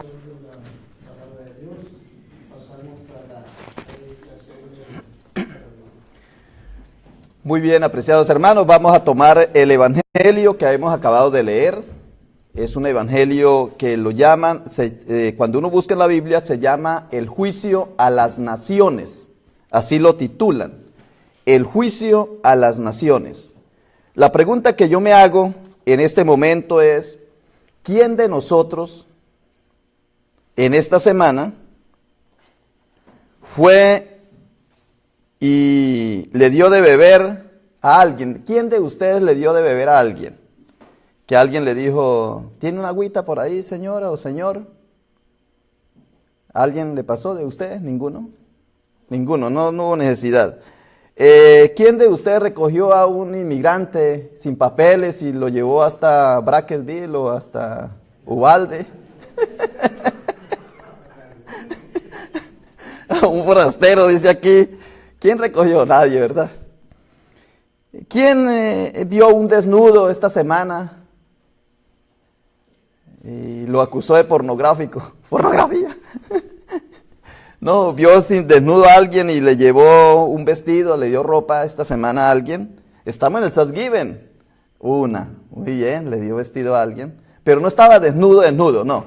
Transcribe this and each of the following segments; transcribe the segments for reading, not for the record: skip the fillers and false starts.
de la palabra de Dios, pasamos a la predicación de... Muy bien, apreciados hermanos, vamos a tomar el evangelio que hemos acabado de leer. Es un evangelio que lo llaman, cuando uno busca en la Biblia, se llama el juicio a las naciones. Así lo titulan, el juicio a las naciones. La pregunta que yo me hago en este momento es, ¿quién de nosotros en esta semana fue y le dio de beber a alguien? ¿Quién de ustedes le dio de beber a alguien? Que alguien le dijo, ¿tiene una agüita por ahí, señora o señor? ¿Alguien le pasó de ustedes? ¿Ninguno? Ninguno, no hubo necesidad. ¿Quién de ustedes recogió a un inmigrante sin papeles y lo llevó hasta Brackettville o hasta Uvalde? Un forastero, dice aquí. ¿Quién recogió? Nadie, ¿verdad? ¿Quién vio un desnudo esta semana y lo acusó de pornográfico? ¿Pornografía? No, vio sin desnudo a alguien y le llevó un vestido, le dio ropa esta semana a alguien. Estamos en el Thanksgiving. Muy bien, le dio vestido a alguien. Pero no estaba desnudo, no.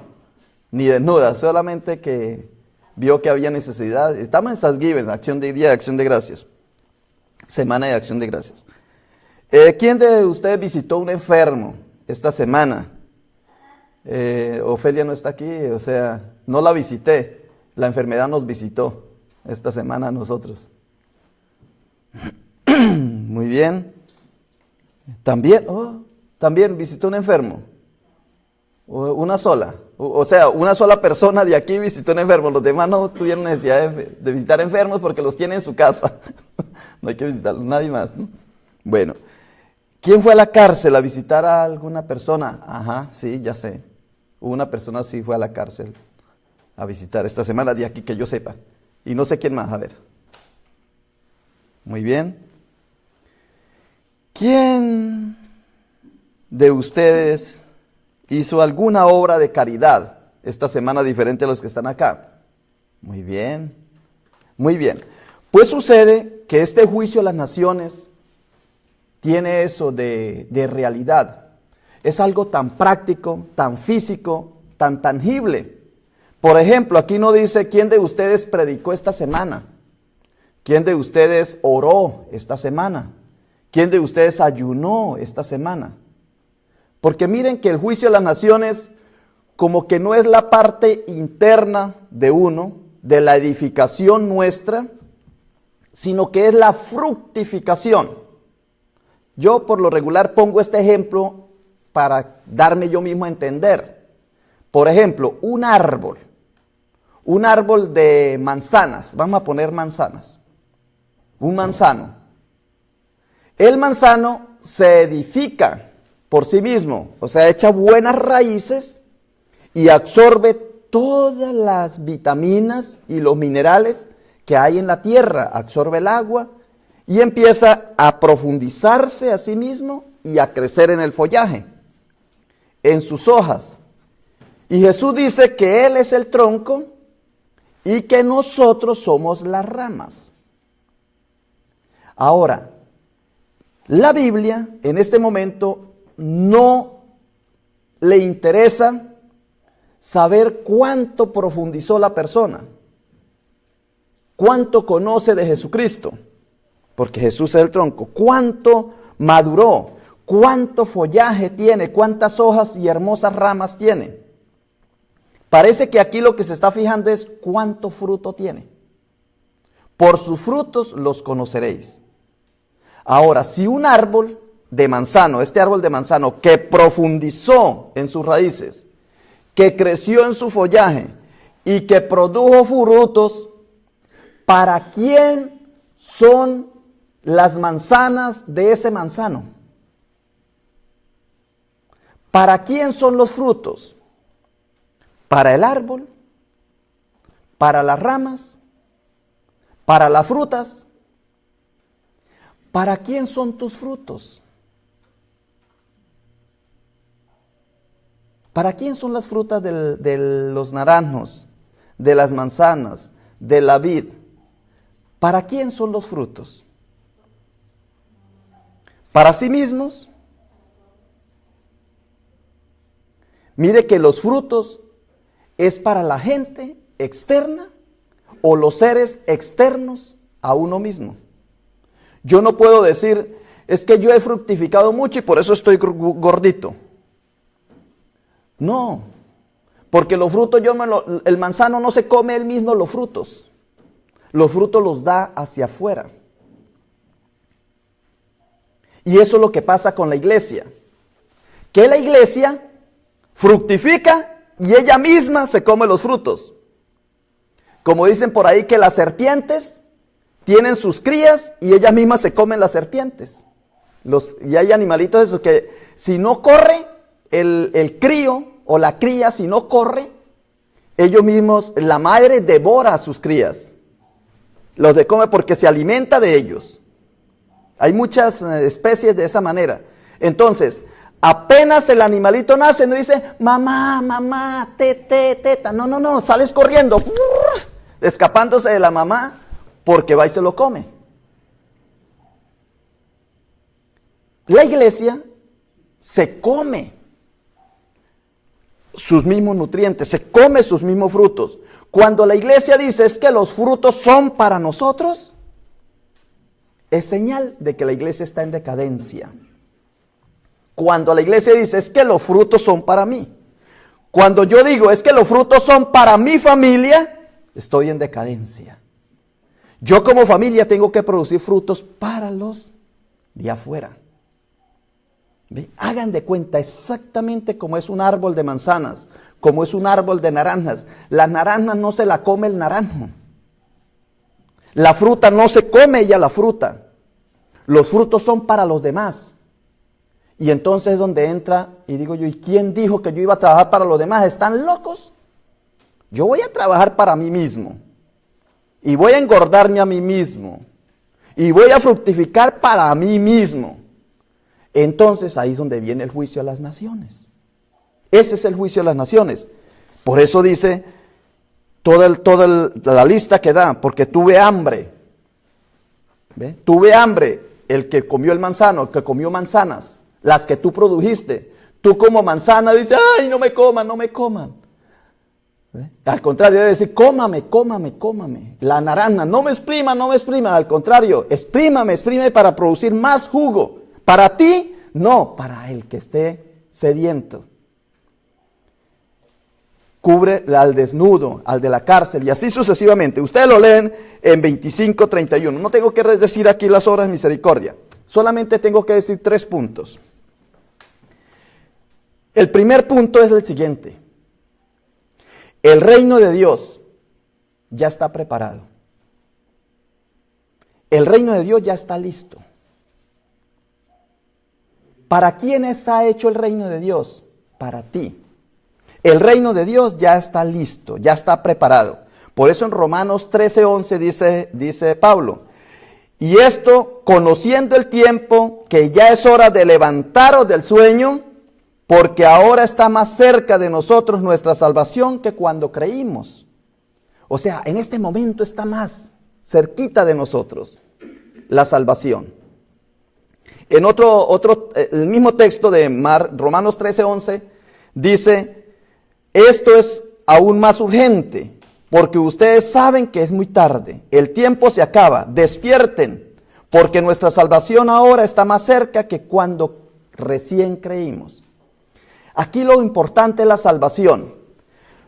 Ni desnuda, solamente que vio que había necesidad. Estamos en Thanksgiving, Día de Acción de Gracias. Semana de Acción de Gracias. ¿Quién de ustedes visitó un enfermo esta semana? Ofelia no está aquí, o sea, no la visité. La enfermedad nos visitó esta semana a nosotros. Muy bien. También visitó un enfermo. Una sola. O sea, una sola persona de aquí visitó un enfermo. Los demás no tuvieron necesidad de visitar enfermos porque los tiene en su casa. No hay que visitarlos, nadie más, ¿no? Bueno. ¿Quién fue a la cárcel a visitar a alguna persona? Ajá, sí, ya sé. Una persona sí fue a la cárcel a visitar esta semana, de aquí que yo sepa. Y no sé quién más, a ver. Muy bien. ¿Quién de ustedes hizo alguna obra de caridad esta semana diferente a los que están acá? Muy bien. Muy bien. Pues sucede que este juicio a las naciones tiene eso de realidad. Es algo tan práctico, tan físico, tan tangible. Por ejemplo, aquí no dice quién de ustedes predicó esta semana, quién de ustedes oró esta semana, quién de ustedes ayunó esta semana. Porque miren que el juicio a las naciones como que no es la parte interna de uno, de la edificación nuestra, sino que es la fructificación. Yo por lo regular pongo este ejemplo para darme yo mismo a entender. Por ejemplo, un árbol de manzanas, vamos a poner manzanas, un manzano. El manzano se edifica por sí mismo, o sea, echa buenas raíces y absorbe todas las vitaminas y los minerales que hay en la tierra, absorbe el agua y empieza a profundizarse a sí mismo y a crecer en el follaje, en sus hojas. Y Jesús dice que Él es el tronco y que nosotros somos las ramas. Ahora, la Biblia en este momento no le interesa saber cuánto profundizó la persona, cuánto conoce de Jesucristo, porque Jesús es el tronco, cuánto maduró, cuánto follaje tiene, cuántas hojas y hermosas ramas tiene. Parece que aquí lo que se está fijando es cuánto fruto tiene. Por sus frutos los conoceréis. Ahora, si un árbol de manzano, este árbol de manzano que profundizó en sus raíces, que creció en su follaje y que produjo frutos, ¿para quién son las manzanas de ese manzano? ¿Para quién son los frutos? ¿Para el árbol? ¿Para las ramas? ¿Para las frutas? ¿Para quién son tus frutos? ¿Para quién son las frutas de los naranjos, de las manzanas, de la vid? ¿Para quién son los frutos? ¿Para sí mismos? Mire que los frutos es para la gente externa o los seres externos a uno mismo. Yo no puedo decir, es que yo he fructificado mucho y por eso estoy gordito. No, porque los frutos, el manzano no se come él mismo los frutos los da hacia afuera. Y eso es lo que pasa con la iglesia, que la iglesia fructifica y ella misma se come los frutos. Como dicen por ahí que las serpientes tienen sus crías y ellas mismas se comen las serpientes. Y hay animalitos esos que si no corre el crío o la cría, si no corre, ellos mismos, la madre devora a sus crías. Los come porque se alimenta de ellos. Hay muchas especies de esa manera. Entonces, apenas el animalito nace, no dice, mamá, mamá, teta. No, sales corriendo, escapándose de la mamá, porque va y se lo come. La iglesia se come sus mismos nutrientes, se come sus mismos frutos. Cuando la iglesia dice es que los frutos son para nosotros, es señal de que la iglesia está en decadencia. Cuando la iglesia dice es que los frutos son para mí, cuando yo digo es que los frutos son para mi familia, estoy en decadencia. Yo como familia tengo que producir frutos para los de afuera. ¿Ve? Hagan de cuenta exactamente como es un árbol de manzanas, como es un árbol de naranjas. Las naranjas no se la come el naranjo. La fruta no se come ella la fruta. Los frutos son para los demás. Y entonces es donde entra y digo yo, ¿y quién dijo que yo iba a trabajar para los demás? ¿Están locos? Yo voy a trabajar para mí mismo. Y voy a engordarme a mí mismo. Y voy a fructificar para mí mismo. Entonces ahí es donde viene el juicio a las naciones. Ese es el juicio a las naciones. Por eso dice toda la lista que da, porque tuve hambre. ¿Ve? Tuve hambre, el que comió el manzano, el que comió manzanas, las que tú produjiste. Tú como manzana dices, ay, no me coman. ¿Ve? Al contrario, debe decir, cómame. La naranja, no me exprima. Al contrario, exprímame para producir más jugo. Para ti, no, para el que esté sediento. Cubre al desnudo, al de la cárcel, y así sucesivamente. Ustedes lo leen en 25:31. No tengo que decir aquí las obras de misericordia. Solamente tengo que decir 3 puntos. El primer punto es el siguiente. El reino de Dios ya está preparado. El reino de Dios ya está listo. ¿Para quién está hecho el reino de Dios? Para ti. El reino de Dios ya está listo, ya está preparado. Por eso en Romanos 13:11 dice Pablo, y esto conociendo el tiempo, que ya es hora de levantaros del sueño, porque ahora está más cerca de nosotros nuestra salvación que cuando creímos. O sea, en este momento está más cerquita de nosotros la salvación. En el mismo texto de Romanos 13:11 dice, esto es aún más urgente, porque ustedes saben que es muy tarde, el tiempo se acaba, despierten, porque nuestra salvación ahora está más cerca que cuando recién creímos. Aquí lo importante es la salvación.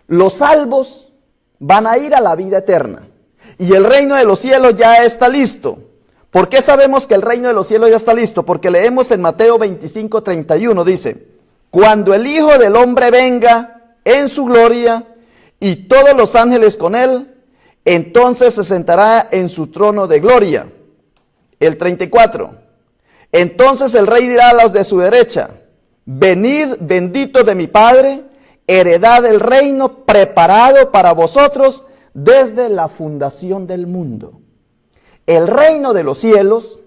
Los salvos van a ir a la vida eterna, y el reino de los cielos ya está listo. ¿Por qué sabemos que el reino de los cielos ya está listo? Porque leemos en Mateo 25:31, dice, cuando el Hijo del Hombre venga en su gloria y todos los ángeles con él, entonces se sentará en su trono de gloria. El 34, entonces el rey dirá a los de su derecha, venid benditos de mi Padre, heredad el reino preparado para vosotros desde la fundación del mundo. El reino de los cielos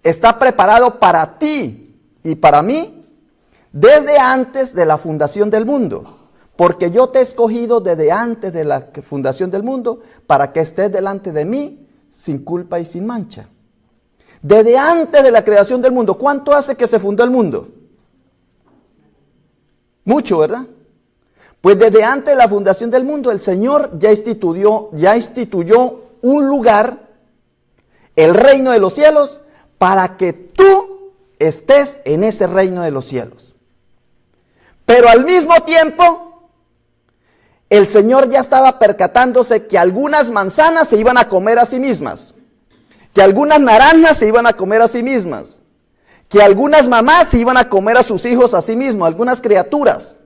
está preparado para ti y para mí desde antes de la fundación del mundo. Porque yo te he escogido desde antes de la fundación del mundo para que estés delante de mí sin culpa y sin mancha. Desde antes de la creación del mundo. ¿Cuánto hace que se fundó el mundo? Mucho, ¿verdad? Pues desde antes de la fundación del mundo el Señor ya instituyó un lugar, el reino de los cielos, para que tú estés en ese reino de los cielos. Pero al mismo tiempo, el Señor ya estaba percatándose que algunas manzanas se iban a comer a sí mismas, que algunas naranjas se iban a comer a sí mismas, que algunas mamás se iban a comer a sus hijos a sí mismos, algunas criaturas.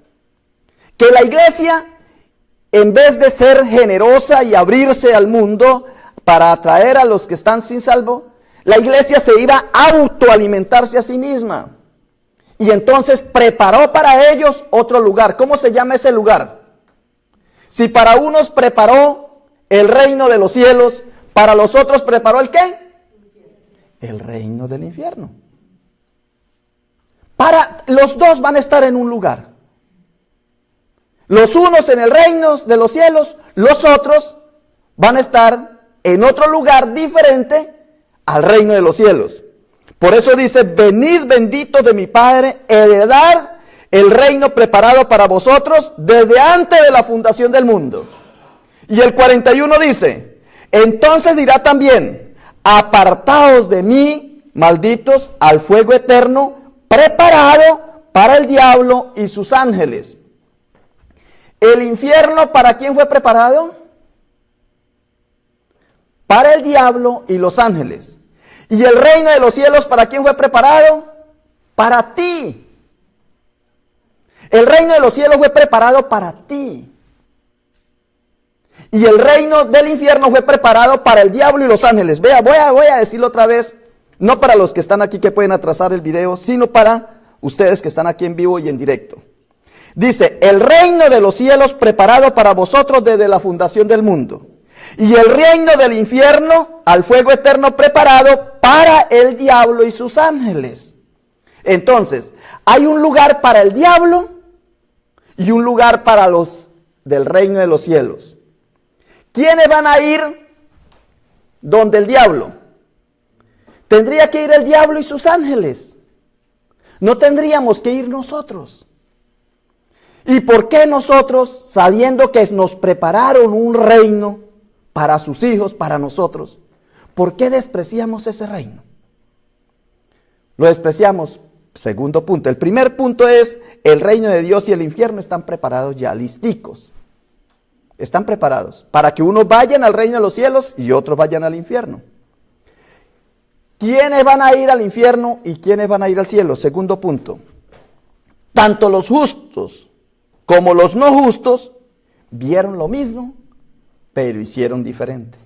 Que la iglesia, en vez de ser generosa y abrirse al mundo para atraer a los que están sin salvo, la iglesia se iba a autoalimentarse a sí misma. Y entonces preparó para ellos otro lugar. ¿Cómo se llama ese lugar? Si para unos preparó el reino de los cielos, para los otros preparó ¿el qué? El reino del infierno. Los dos van a estar en un lugar. Los unos en el reino de los cielos, los otros van a estar en otro lugar diferente al reino de los cielos. Por eso dice, venid benditos de mi Padre, heredad el reino preparado para vosotros desde antes de la fundación del mundo. Y el 41 dice, entonces dirá también, apartaos de mí, malditos, al fuego eterno, preparado para el diablo y sus ángeles. ¿El infierno para quién fue preparado? Para el diablo y los ángeles. ¿Y el reino de los cielos para quién fue preparado? Para ti. El reino de los cielos fue preparado para ti. Y el reino del infierno fue preparado para el diablo y los ángeles. Vea, voy a decirlo otra vez, no para los que están aquí que pueden atrasar el video, sino para ustedes que están aquí en vivo y en directo. Dice, el reino de los cielos preparado para vosotros desde la fundación del mundo. Y el reino del infierno al fuego eterno preparado para el diablo y sus ángeles. Entonces, hay un lugar para el diablo y un lugar para los del reino de los cielos. ¿Quiénes van a ir donde el diablo? Tendría que ir el diablo y sus ángeles. No tendríamos que ir nosotros. ¿Y por qué nosotros, sabiendo que nos prepararon un reino para sus hijos, para nosotros, por qué despreciamos ese reino? Lo despreciamos. Segundo punto. El primer punto es, el reino de Dios y el infierno están preparados ya, listicos. Están preparados para que unos vayan al reino de los cielos y otros vayan al infierno. ¿Quiénes van a ir al infierno y quiénes van a ir al cielo? Segundo punto. Tanto los justos como los no justos vieron lo mismo, pero hicieron diferente.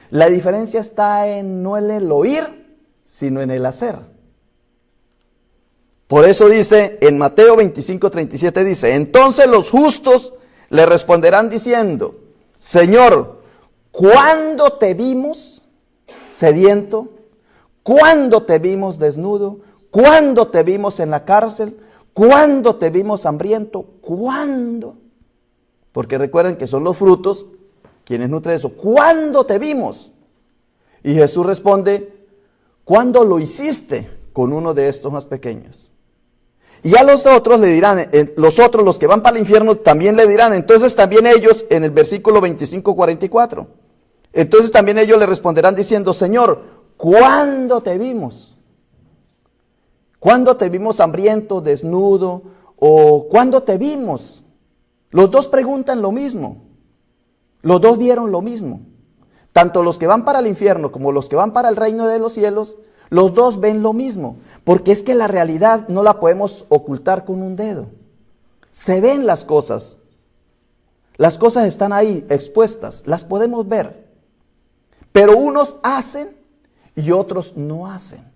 La diferencia está no en el oír, sino en el hacer. Por eso dice en Mateo 25:37 dice, entonces los justos le responderán diciendo, Señor, ¿cuándo te vimos sediento? ¿Cuándo te vimos desnudo? ¿Cuándo te vimos en la cárcel? ¿Cuándo te vimos hambriento? ¿Cuándo? Porque recuerden que son los frutos quienes nutren eso. ¿Cuándo te vimos? Y Jesús responde, ¿cuándo lo hiciste con uno de estos más pequeños? Y a los otros le dirán, los que van para el infierno también le dirán, entonces también ellos, en el versículo 25:44, entonces también ellos le responderán diciendo, Señor, ¿cuándo te vimos? ¿Cuándo te vimos hambriento, desnudo? ¿O cuándo te vimos? Los dos preguntan lo mismo. Los dos vieron lo mismo. Tanto los que van para el infierno como los que van para el reino de los cielos, los dos ven lo mismo. Porque es que la realidad no la podemos ocultar con un dedo. Se ven las cosas. Las cosas están ahí expuestas, las podemos ver. Pero unos hacen y otros no hacen.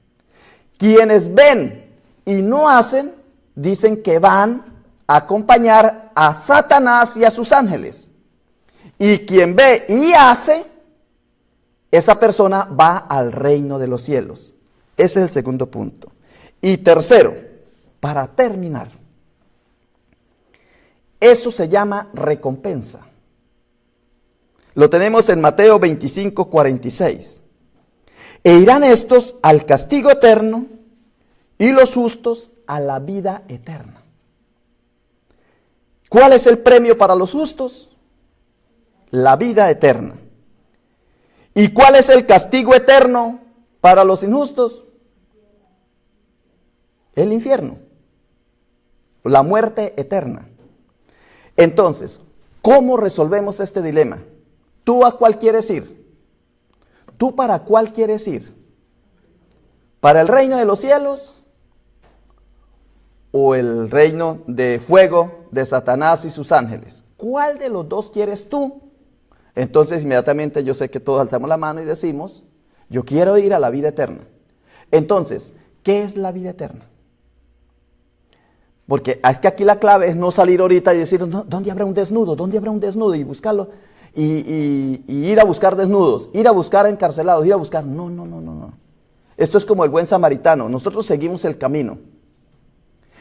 Quienes ven y no hacen, dicen que van a acompañar a Satanás y a sus ángeles. Y quien ve y hace, esa persona va al reino de los cielos. Ese es el segundo punto. Y tercero, para terminar. Eso se llama recompensa. Lo tenemos en Mateo 25:46. E irán estos al castigo eterno y los justos a la vida eterna. ¿Cuál es el premio para los justos? La vida eterna. ¿Y cuál es el castigo eterno para los injustos? El infierno. La muerte eterna. Entonces, ¿cómo resolvemos este dilema? ¿Tú a cuál quieres ir? ¿Tú para cuál quieres ir? ¿Para el reino de los cielos? ¿O el reino de fuego de Satanás y sus ángeles? ¿Cuál de los dos quieres tú? Entonces inmediatamente yo sé que todos alzamos la mano y decimos, yo quiero ir a la vida eterna. Entonces, ¿qué es la vida eterna? Porque es que aquí la clave es no salir ahorita y decir, ¿dónde habrá un desnudo? ¿Dónde habrá un desnudo? Y buscarlo. Y ir a buscar desnudos, ir a buscar encarcelados, ir a buscar. No. Esto es como el buen samaritano. Nosotros seguimos el camino.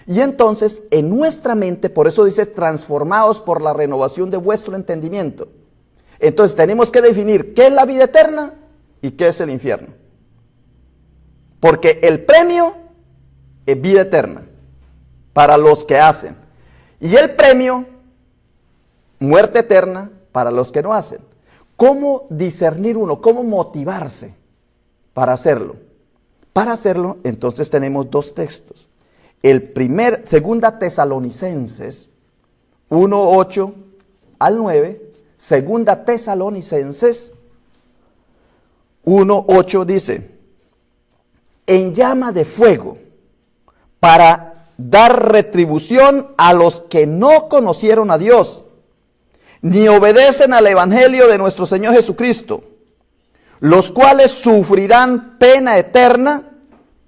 Y entonces, en nuestra mente, por eso dice, transformados por la renovación de vuestro entendimiento. Entonces, tenemos que definir qué es la vida eterna y qué es el infierno. Porque el premio es vida eterna para los que hacen. Y el premio, muerte eterna, para los que no hacen. ¿Cómo discernir uno? ¿Cómo motivarse para hacerlo? Para hacerlo, entonces tenemos dos textos. Segunda Tesalonicenses 1:8 al 9. Segunda Tesalonicenses 1:8 dice, en llama de fuego, para dar retribución a los que no conocieron a Dios, ni obedecen al evangelio de nuestro Señor Jesucristo, los cuales sufrirán pena eterna,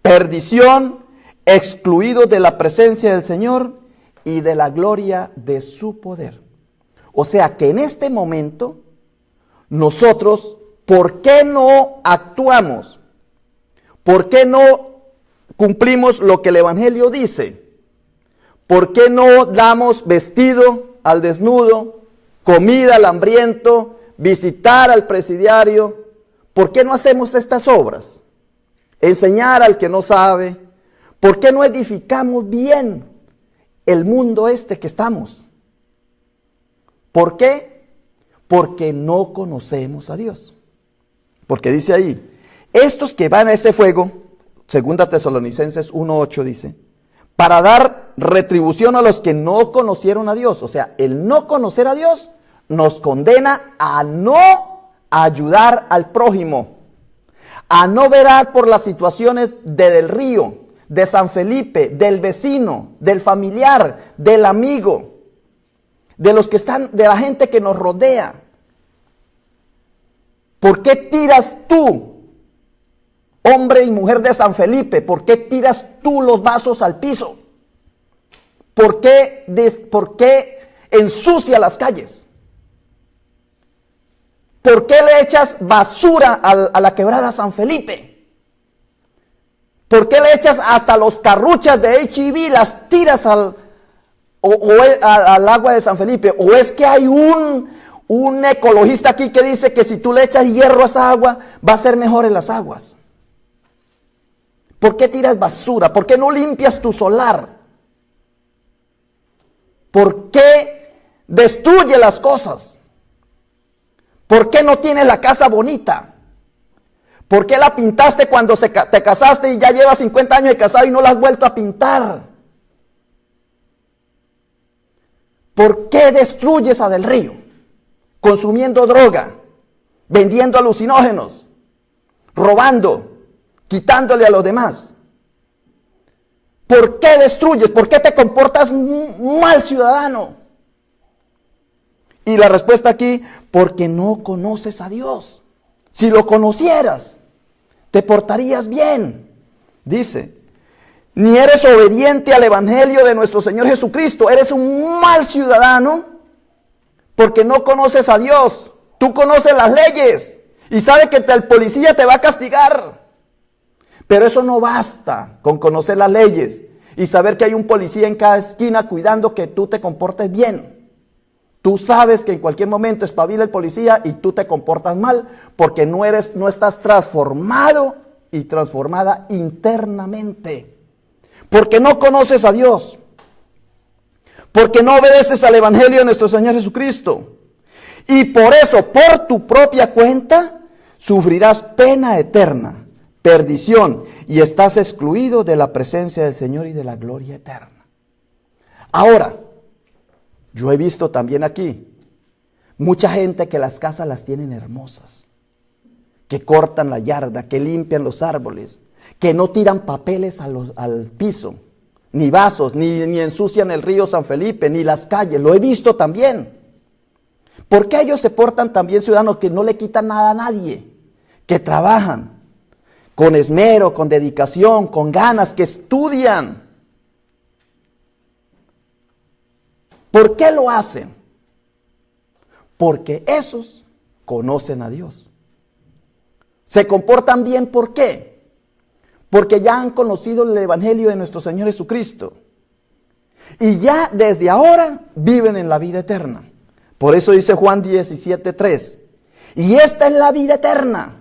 perdición, excluidos de la presencia del Señor y de la gloria de su poder. O sea que en este momento, nosotros, ¿por qué no actuamos? ¿Por qué no cumplimos lo que el evangelio dice? ¿Por qué no damos vestido al desnudo, comida al hambriento, visitar al presidiario? ¿Por qué no hacemos estas obras? Enseñar al que no sabe. ¿Por qué no edificamos bien el mundo que estamos? ¿Por qué? Porque no conocemos a Dios. Porque dice ahí, estos que van a ese fuego, segunda Tesalonicenses 1:8 dice, para dar retribución a los que no conocieron a Dios. O sea, el no conocer a Dios nos condena a no ayudar al prójimo, a no velar por las situaciones del río, de San Felipe, del vecino, del familiar, del amigo, de los que están, de la gente que nos rodea. ¿Por qué tiras tú, hombre y mujer de San Felipe? ¿Por qué tiras tú los vasos al piso? ¿Por qué ensucia las calles? ¿Por qué le echas basura a la quebrada San Felipe? ¿Por qué le echas hasta los carruchas de H-E-B, las tiras al agua de San Felipe? ¿O es que hay un ecologista aquí que dice que si tú le echas hierro a esa agua, va a ser mejor en las aguas? ¿Por qué tiras basura? ¿Por qué no limpias tu solar? ¿Por qué destruye las cosas? ¿Por qué no tienes la casa bonita? ¿Por qué la pintaste cuando te casaste y ya llevas 50 años de casado y no la has vuelto a pintar? ¿Por qué destruyes a Del Río? Consumiendo droga, vendiendo alucinógenos, robando, quitándole a los demás. ¿Por qué destruyes? ¿Por qué te comportas mal, ciudadano? Y la respuesta aquí, porque no conoces a Dios. Si lo conocieras, te portarías bien. Dice, ni eres obediente al evangelio de nuestro Señor Jesucristo. Eres un mal ciudadano porque no conoces a Dios. Tú conoces las leyes y sabes que el policía te va a castigar. Pero eso no basta con conocer las leyes y saber que hay un policía en cada esquina cuidando que tú te comportes bien. Tú sabes que en cualquier momento espabila el policía y tú te comportas mal porque no estás transformado y transformada internamente. Porque no conoces a Dios. Porque no obedeces al Evangelio de nuestro Señor Jesucristo. Y por eso, por tu propia cuenta, sufrirás pena eterna, perdición, y estás excluido de la presencia del Señor y de la gloria eterna. Ahora, yo he visto también aquí mucha gente que las casas las tienen hermosas, que cortan la yarda, que limpian los árboles, que no tiran papeles al piso, ni vasos, ni ensucian el río San Felipe, ni las calles. Lo he visto también. ¿Por qué ellos se portan también ciudadanos que no le quitan nada a nadie? Que trabajan con esmero, con dedicación, con ganas, que estudian. ¿Por qué lo hacen? Porque esos conocen a Dios. Se comportan bien, ¿por qué? Porque ya han conocido el Evangelio de nuestro Señor Jesucristo. Y ya desde ahora viven en la vida eterna. Por eso dice Juan 17:3. Y esta es la vida eterna.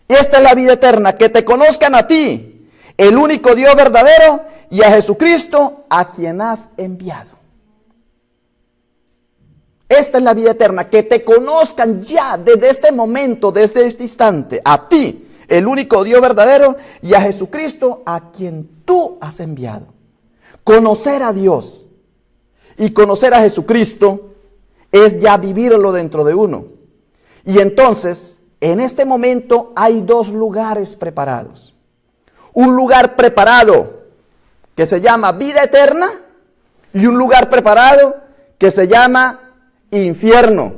Esta es la vida eterna, que te conozcan a ti, el único Dios verdadero, y a Jesucristo, a quien has enviado. Esta es la vida eterna, que te conozcan ya desde este momento, desde este instante, a ti, el único Dios verdadero, y a Jesucristo, a quien tú has enviado. Conocer a Dios y conocer a Jesucristo es ya vivirlo dentro de uno. Y entonces, en este momento hay dos lugares preparados. Un lugar preparado que se llama vida eterna y un lugar preparado que se llama infierno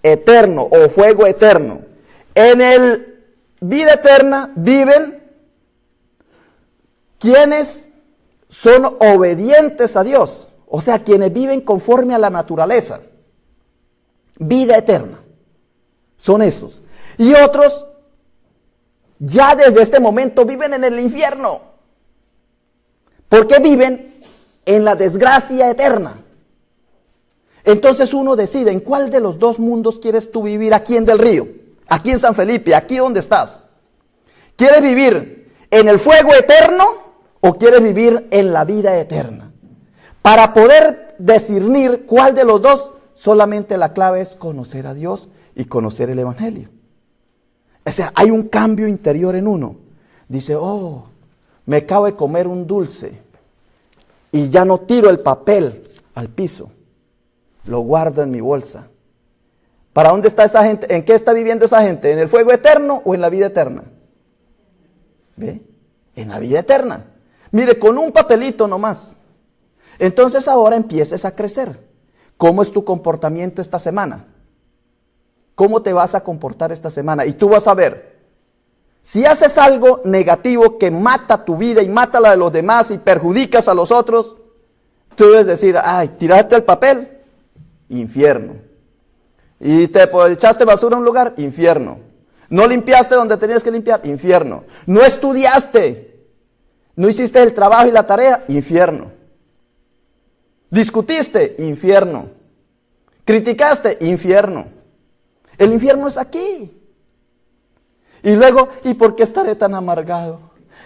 eterno o fuego eterno. En el vida eterna viven quienes son obedientes a Dios, o sea, quienes viven conforme a la naturaleza. Vida eterna son esos. Y otros ya desde este momento viven en el infierno, porque viven en la desgracia eterna. Entonces uno decide en cuál de los dos mundos quieres tú vivir aquí en Del Río, aquí en San Felipe, aquí donde estás. ¿Quieres vivir en el fuego eterno o quieres vivir en la vida eterna? Para poder discernir cuál de los dos, solamente la clave es conocer a Dios y conocer el Evangelio. O sea, hay un cambio interior en uno. Dice, oh, me acabo de comer un dulce y ya no tiro el papel al piso. Lo guardo en mi bolsa. ¿Para dónde está esa gente? ¿En qué está viviendo esa gente? ¿En el fuego eterno o en la vida eterna? ¿Ve? En la vida eterna. Mire, con un papelito nomás. Entonces ahora empieces a crecer. ¿Cómo es tu comportamiento esta semana? ¿Cómo te vas a comportar esta semana? Y tú vas a ver, si haces algo negativo que mata tu vida y mata la de los demás y perjudicas a los otros, tú debes decir, ay, tiraste el papel, infierno. Y te echaste basura a un lugar, infierno. No limpiaste donde tenías que limpiar, infierno. No estudiaste, no hiciste el trabajo y la tarea, infierno. Discutiste, infierno. Criticaste, infierno. El infierno es aquí. Y luego, ¿y por qué estaré tan amargado?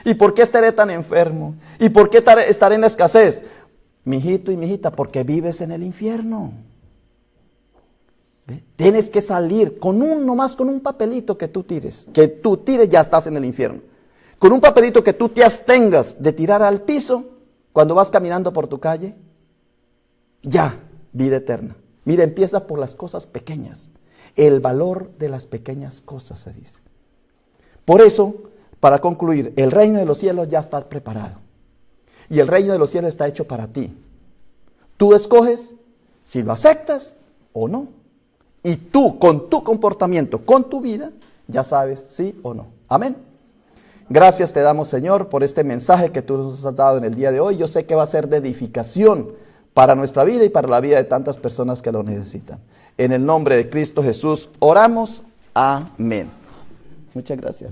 ¿Y por qué estaré tan enfermo? ¿Y por qué estaré en escasez? Mijito y mijita, porque vives en el infierno. ¿Ve? Tienes que salir nomás con un papelito que tú tires. Que tú tires, ya estás en el infierno. Con un papelito que tú te abstengas de tirar al piso cuando vas caminando por tu calle, ya, vida eterna. Mira, empieza por las cosas pequeñas. El valor de las pequeñas cosas, se dice. Por eso, para concluir, el reino de los cielos ya está preparado. Y el reino de los cielos está hecho para ti. Tú escoges si lo aceptas o no. Y tú, con tu comportamiento, con tu vida, ya sabes sí o no. Amén. Gracias te damos, Señor, por este mensaje que tú nos has dado en el día de hoy. Yo sé que va a ser de edificación para nuestra vida y para la vida de tantas personas que lo necesitan. En el nombre de Cristo Jesús oramos. Amén. Muchas gracias.